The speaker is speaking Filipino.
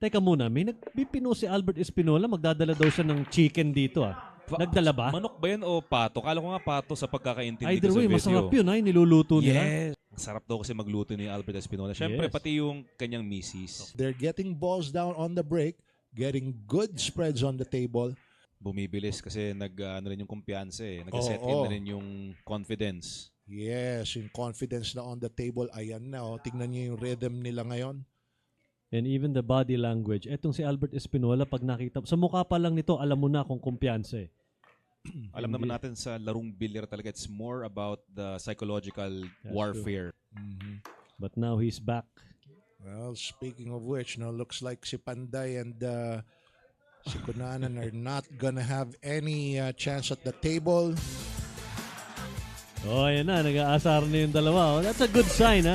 Teka muna, may pino si Albert Espinola, magdadala daw siya ng chicken dito Nagdala ba? Manok ba yan o pato? Kala ko nga pato sa pagkakaintindi Either ko sa way, video. masarap yun niluluto nila. Yes. Masarap daw kasi magluto ni Albert Espinola. Siyempre, Yes. pati yung kanyang misis. They're getting balls down on the break, getting good spreads on the table. Bumibilis kasi ano rin yung kumpiyansa Nag-set in na rin yung confidence. Yes, yung confidence na on the table. Ayan na, tingnan niyo yung rhythm nila ngayon. And even the body language. Etong si Albert Espinola, pag nakita, sa mukha pa lang nito, alam mo na kung kumpiyansa Alam naman natin sa larong bilyar talaga, it's more about the psychological warfare. But now he's back. Well, speaking of which, looks like si Panday and si Cunanan are not gonna have any chance at the table. Oh, ayan na, nag-aasar na yung dalawa. That's a good sign,